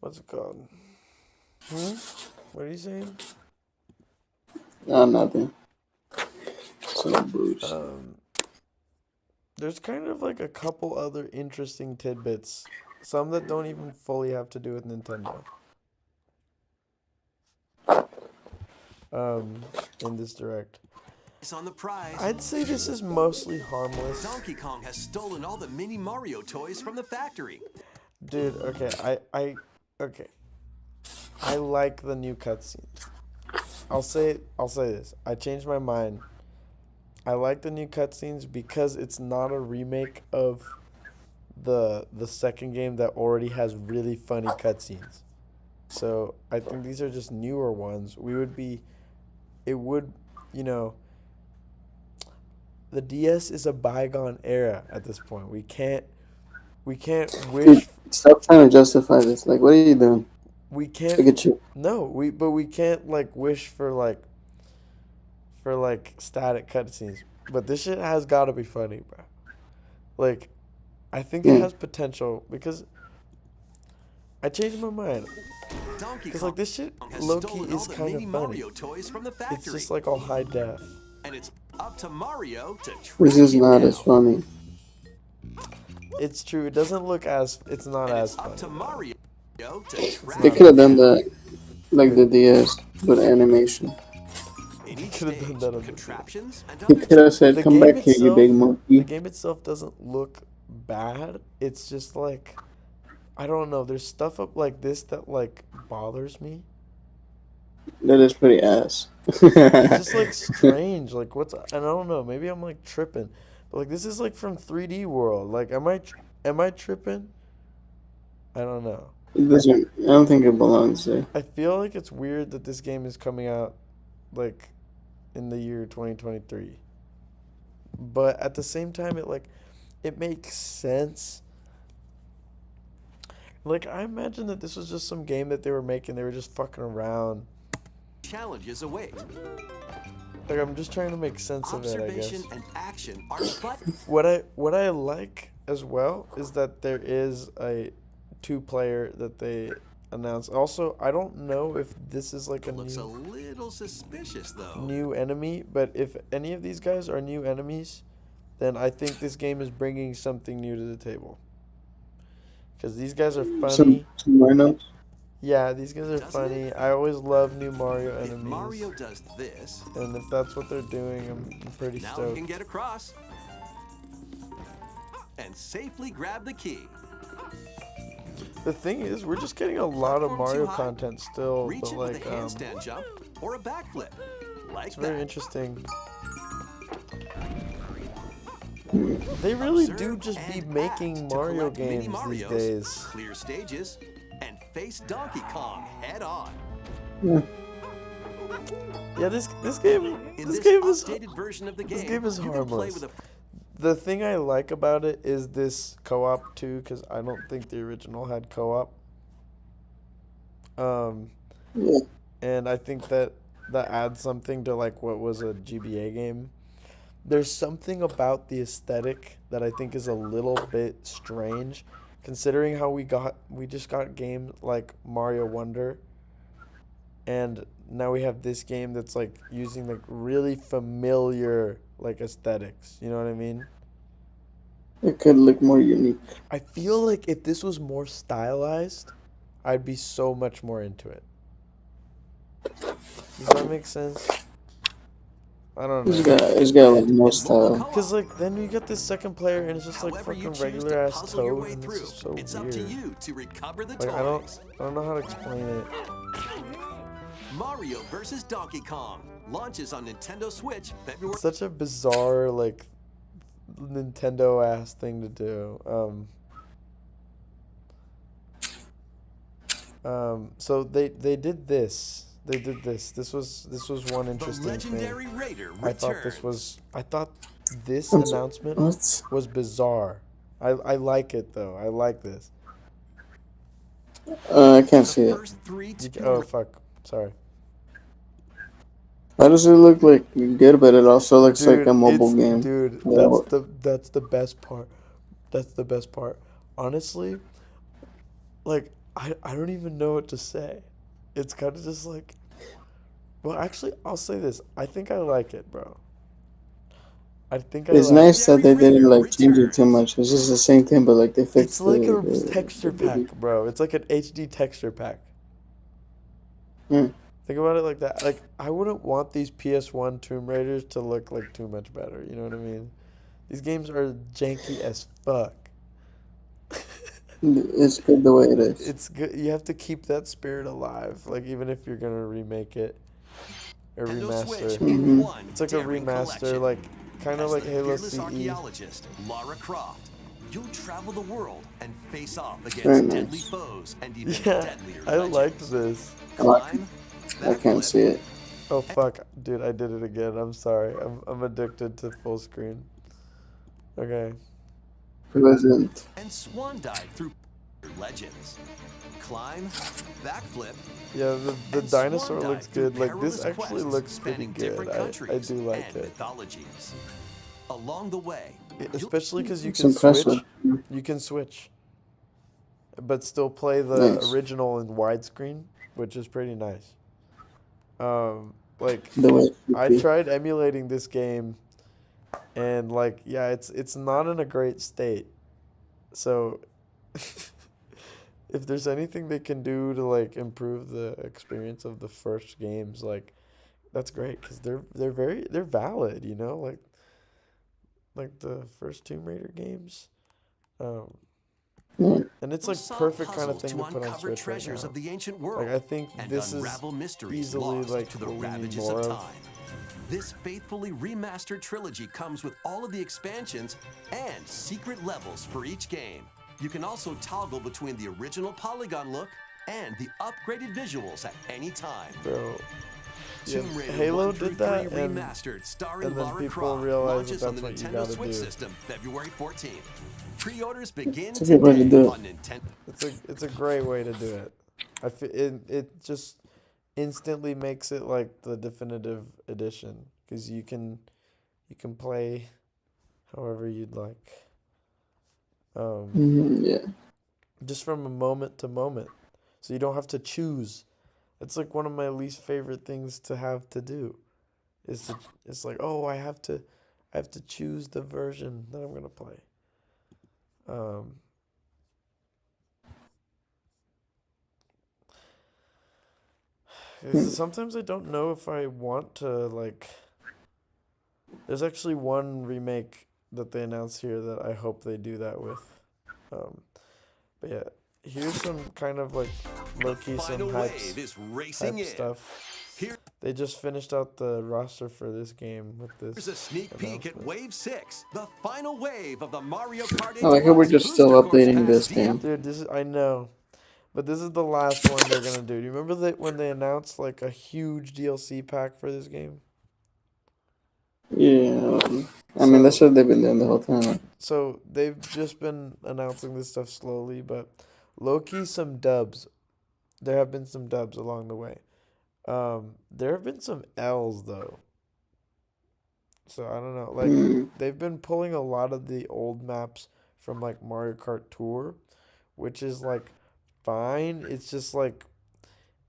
what's it called? Hmm? What are you saying? Nothing. So Bruce. Um, there's kind of like a couple other interesting tidbits, some that don't even fully have to do with Nintendo. In this direct, On the prize, I'd say this is mostly harmless, Donkey Kong has stolen all the mini Mario toys from the factory. dude. Okay, okay. I like the new cutscenes. I'll say this. I changed my mind. I like the new cutscenes because it's not a remake of the second game that already has really funny cutscenes. So I think these are just newer ones. It would, you know, the DS is a bygone era at this point. We can't Dude, wish, stop trying to justify this. Like, what are you doing? we can't, Look at you. no, but we can't like wish for like static cutscenes. But this shit has got to be funny, bro. Like, I think it Yeah. has potential because I changed my mind. Donkey Because, Kong like, this shit has low key stolen all is the kind of mini funny. Mario toys from the It's factory. just like all high def. And it's up to Mario to This track is him not as down. funny. It's true. It doesn't look as. It's not And as it's up funny, to though. Mario to It's They track not could him have as done funny. down. that like the Dude, DS, but animation. In they each could have done stage, that on the DS. contraptions and He other could have said, The "Come game back here, you big itself, the monkey." game itself doesn't look bad. It's just like I don't know. There's stuff up like this that like bothers me. That is pretty ass. It's just like strange. Like what's and I don't know. Maybe I'm like tripping, but like this is like from 3D World. Like am I tripping? I don't know. It doesn't. I don't think it belongs there. I feel like it's weird that this game is coming out like in the year 2023. But at the same time it makes sense. Like I imagine that this was just some game that they were making. They were just fucking around. challenges await. Like I'm just trying to make sense of it, I Observation guess. and action are but What I like as well is that there is a two-player that they announced. Also, I don't know if this is like a looks a little suspicious though. new enemy, but if any of these guys are new enemies, then I think this game is bringing something new to the table. Because these guys are funny. Some rhinos. Yeah, these guys are Doesn't funny. it? I always love new Mario If enemies. Mario does this, And if that's what they're doing, I'm pretty now he stoked. can get across and safely grab the key. The thing is, we're just getting a lot of Platform Mario too high? content still, Reach but it with like, a handstand jump or a backflip. Like it's very that. interesting. They really do Observe just be and making act to Mario collect mini games these Marios, days. clear stages, and face Donkey Kong head on. Yeah. Yeah, In this this game is updated version of the this game, game is you can play harmless. with a The thing I like about it is this co-op too, because I don't think the original had co-op. Um, Yeah. and I think that that adds something to like what was a GBA game. There's something about the aesthetic that I think is a little bit strange, considering how we just got games like Mario Wonder, and now we have this game that's like using like really familiar like aesthetics. You know what I mean? It could look more unique. I feel like if this was more stylized, I'd be so much more into it. Does that make sense? I don't It's know. got it's got like and no mobile style. Cause co-op. like then you get this second player and it's just like However you fucking choose to regular ass puzzle your Toad way and it's through, just so it's up to weird. you to recover the Like toys. I don't know how to explain it. Mario vs. Donkey Kong launches on Nintendo Switch February. It's such a bizarre like Nintendo ass thing to do. So they did this. They did this. This was one The interesting thing. legendary Raider I thought this I'm so, announcement what? was bizarre. I like it though. I like this. I can't The see it. first three Oh Tomb fuck. Sorry. Why does it look like good, but it also looks like a mobile game? Dude, Yeah. that's the best part. That's the best part. Honestly, like I don't even know what to say. It's kind of just like, well, actually, I'll say this. I think I like it, bro. I think I It's like it. nice that Legendary they didn't Rare like change it too returns. much. It's just the same thing, but like they It's fixed like a the texture pack, bro. It's like an HD texture pack. Hmm. Think about it like that. Like, I wouldn't want these PS1 Tomb Raiders to look like too much better. You know what I mean? These games are janky as fuck. It's good the way it is. It's good. You have to keep that spirit alive. Like, even if you're gonna remake it or Nintendo Switch remaster, in Mm-hmm. one it's like a daring remaster, collection. like kind of As like the Halo fearless CE. archaeologist, Lara Croft, you'll travel the world and face off Very against deadly nice. foes and even Yeah, deadlier I liked legends. this. I like it. Climb, I can't backflip, see it. Oh fuck, dude, I did it again. I'm sorry. I'm addicted to full screen. Okay. Present. and swan dive through legends. Climb, backflip, Yeah, the and swan dinosaur looks dive through good. Like this perilous actually quests looks pretty spanning good. different I countries do like and it. mythologies. Along the way, you'll Especially because you It's can impressive. switch. You can switch, but still play the Nice. original in widescreen, which is pretty nice. Like The way it should I be. tried emulating this game, and like yeah, it's not in a great state. So if there's anything they can do to like improve the experience of the first games, like that's great because they're valid, you know, like the first Tomb Raider games. Um, Yeah. and it's You'll like solve perfect kind of puzzles thing to to put on uncover Switch right treasures now. of the ancient Like world I think and this is unravel mysteries easily lost like to the what we need ravages more of of. time. This faithfully remastered trilogy comes with all of the expansions and secret levels for each game. You can also toggle between the original polygon look and the upgraded visuals at any time. Bro, yeah, Tomb Raider Halo 1 through did 3 that, Remastered, starring and then Lara people Croft, realize that launches on that's the what you Nintendo gotta Switch do. system February 14th. Pre-orders begin It's a good way to today do it. on Nintendo. It's a great way to do it. It just instantly makes it like the definitive edition because you can play however you'd like. Um, Yeah. just from a moment to moment, so you don't have to choose. It's like one of my least favorite things to have to do. Is to it's like oh I have to choose the version that I'm gonna play. Um, Hmm. sometimes I don't know if I want to like. There's actually one remake that they announced here that I hope they do that with. Um, but yeah, here's some kind of like The low key some final wave is racing hype in. stuff. Here's They just finished out the roster for this game with a this sneak peek at announcement. Wave 6, the final wave of the Mario Kart 8 I like how we're Deluxe just still Booster Course updating Pass this DLC. game. Dude, this is I know, but this is the last one they're gonna do. Do you remember that when they announced like a huge DLC pack for this game? Yeah. I mean, that's So what they've been doing the whole time. so they've just been announcing this stuff slowly, but low key some dubs. There have been some dubs along the way. There have been some L's though. So I don't know. Like Mm. they've been pulling a lot of the old maps from like Mario Kart Tour, which is like fine. It's just like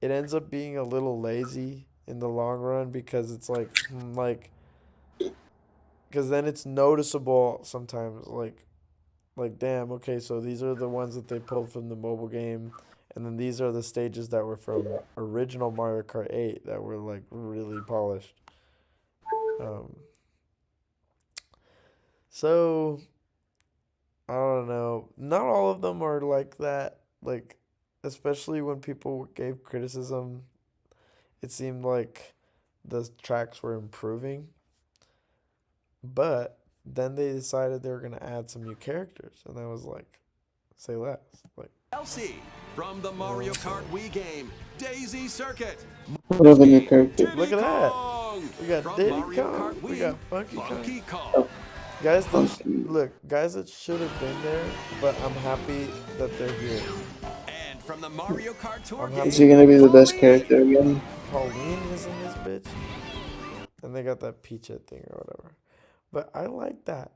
it ends up being a little lazy in the long run because it's like because then it's noticeable sometimes like damn, okay, so these are the ones that they pulled from the mobile game, and then these are the stages that were from original Mario Kart 8 that were like really polished. Um, so I don't know. Not all of them are like that. Like, especially when people gave criticism, it seemed like the tracks were improving, but then they decided they were gonna add some new characters, and I was like, say less. Like, DLC from the you know what Mario I'm Kart saying? Wii game, Daisy Circuit. What are the new characters? Look Diddy at that. Kong We got from Diddy Mario Kart Kong. We got Wii, Funky Kong. Funky Kong. Oh, Guys that funky. look, guys that should have been there, but I'm happy that they're here. And from the Mario Kart Tour I'm game, Is happy he gonna be the best Pauline. character again? Pauline is in this bitch, and they got that Peach thing or whatever. But I like that.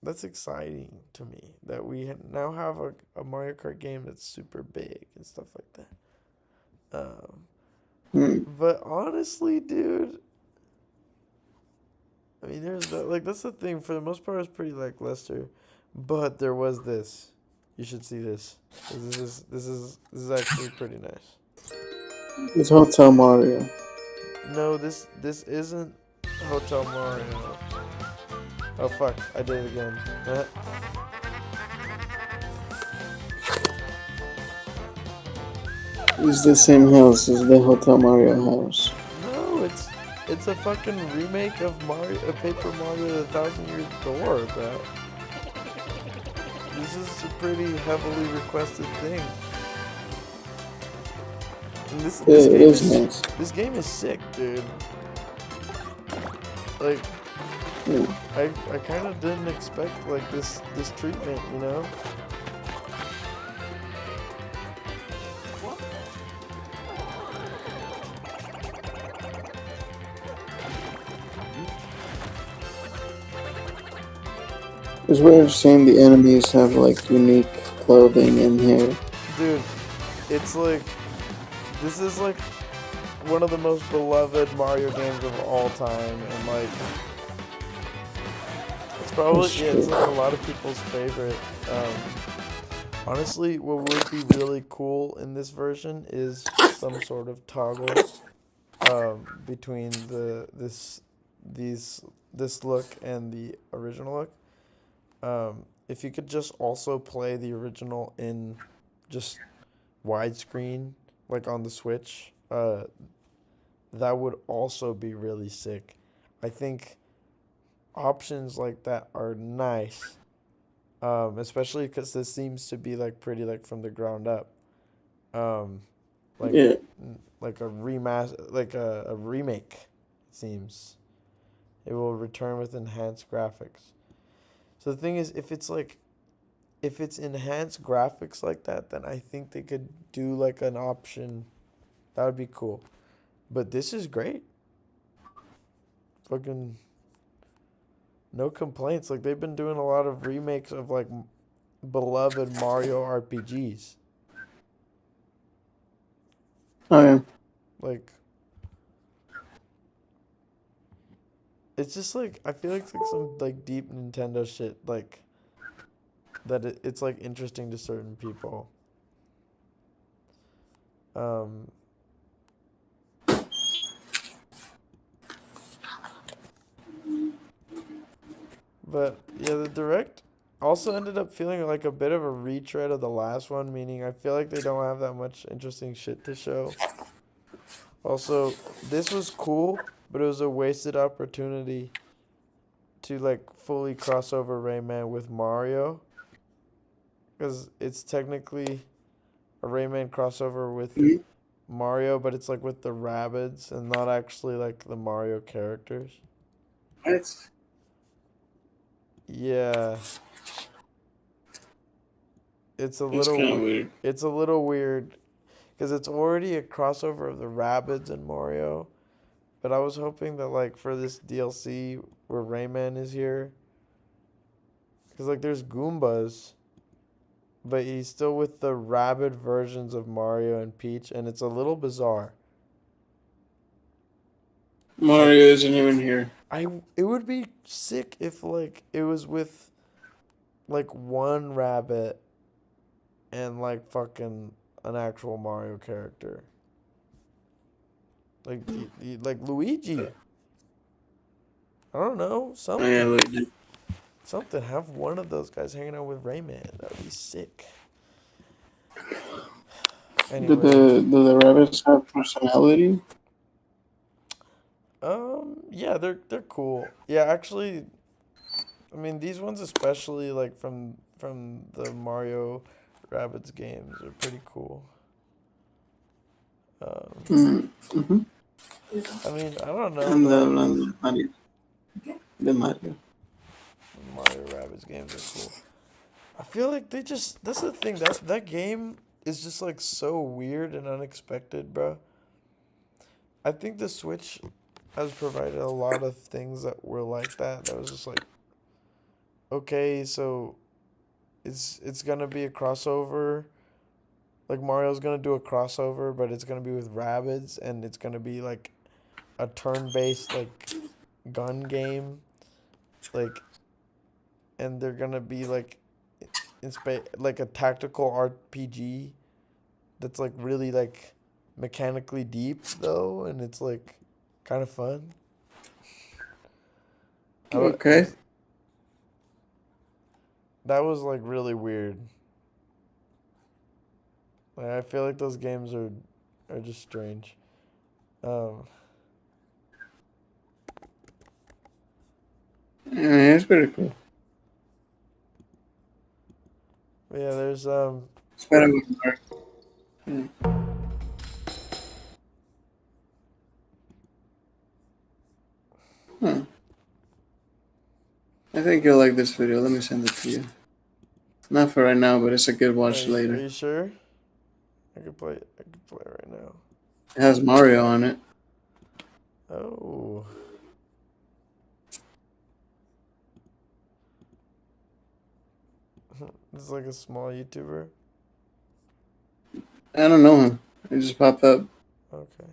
that's exciting to me that we now have a Mario Kart game that's super big and stuff like that. Hmm. But honestly, dude, I mean, there's that. Like, that's the thing. For the most part, it's pretty lackluster. But there was this. You should see this. This is actually pretty nice. It's Hotel Mario. No, this isn't Hotel Mario. Oh fuck! I did it again. It's the same house as the Hotel Mario house. No, it's a fucking remake of Mario, Paper Mario: The Thousand Year Door, bro. This is a pretty heavily requested thing. And Yeah, it is nice. this game is sick, dude. Like Hmm. I kind of didn't expect like this treatment, you know. It's weird seeing the enemies have like unique clothing and hair. Dude, it's like this is like one of the most beloved Mario games of all time, and like it's probably It's yeah, it's true. like a lot of people's favorite. Honestly, what would be really cool in this version is some sort of toggle between these this look and the original look. If you could just also play the original in just widescreen, like on the Switch, that would also be really sick. I think options like that are nice, especially because this seems to be like pretty like from the ground up, um, like Yeah. like a remake. It seems it will return with enhanced graphics. So the thing is, if it's enhanced graphics like that, then I think they could do like an option. That would be cool. But this is great. Fucking no complaints. Like they've been doing a lot of remakes of like beloved Mario RPGs. Oh yeah. Like it's just like I feel like it's like some like deep Nintendo shit like that it's like interesting to certain people. Um but yeah, the direct also ended up feeling like a bit of a retread of the last one, meaning I feel like they don't have that much interesting shit to show. Also, this was cool, but it was a wasted opportunity to like fully cross over Rayman with Mario because it's technically a Rayman crossover with Mhm. Mario, but it's like with the rabbits and not actually like the Mario characters. It's Yeah, it's a it's kind of little weird. it's a little weird because it's already a crossover of the rabbits and Mario. But I was hoping that like for this DLC where Rayman is here, because like there's Goombas, but he's still with the rabid versions of Mario and Peach, and it's a little bizarre. Like Mario isn't even here. it would be sick if like it was with like one rabbit and like fucking an actual Mario character. Like like Luigi. I don't know, Oh yeah, something. look. Something. Have one of those guys hanging out with Rayman. That would be sick. Anyway, Do the rabbits have personality? yeah, they're cool. Yeah, actually, I mean these ones especially like from the Mario Rabbids games are pretty cool. Um, Mm-hmm. I mean I don't know And though. Those The Mario. Mario Rabbids games are cool. I feel like they just that's the thing that game is just like so weird and unexpected, bro. I think the Switch has provided a lot of things that were like that. That was just like okay, so it's gonna be a crossover. Like Mario's gonna do a crossover, but it's gonna be with rabbits, and it's gonna be like a turn-based like gun game, like, and they're gonna be like like a tactical RPG that's like really like mechanically deep though, and it's like kind of fun. I don't, Okay. that was like really weird. Like, I feel like those games are just strange. Um, Yeah, it's pretty cool. but yeah, there's It's better with Mario. Hmm. Huh. I think you'll like this video. Let me send it to you. Not for right now, but it's a good watch are later. you sure? I could play it right now. It has Mario on it. Oh, this is like a small YouTuber. I don't know him. It just popped up. Okay.